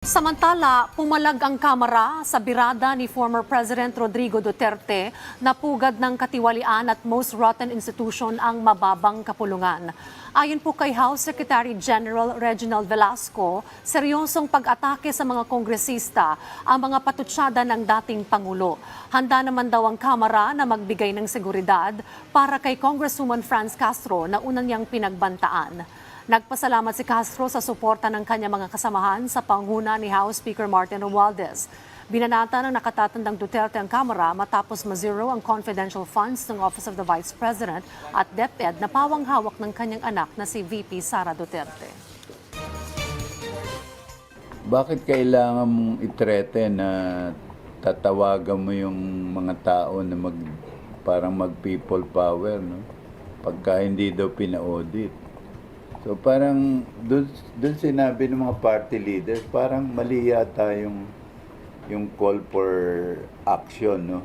Samantala, pumalag ang Kamara sa birada ni former President Rodrigo Duterte na pugad ng katiwalian at most rotten institution ang mababang kapulungan. Ayon po kay House Secretary General Reginald Velasco, seryosong pag-atake sa mga kongresista ang mga patutsada ng dating Pangulo. Handa naman daw ang Kamara na magbigay ng seguridad para kay Congresswoman Franz Castro na unang niyang pinagbantaan. Nagpasalamat si Castro sa suporta ng kanyang mga kasamahan sa panguna ni House Speaker Martin Romualdez. Binanata ng nakatatandang Duterte ang Kamara matapos ma-zero ang confidential funds ng Office of the Vice President at DepEd na pawang hawak ng kanyang anak na si VP Sara Duterte. Bakit kailangan mong itrete na tatawagan mo yung mga tao na parang mag-people power, no? Pagka hindi daw pina-audit. So parang doon sinabi ng mga party leaders, parang mali yata yung call for action, no?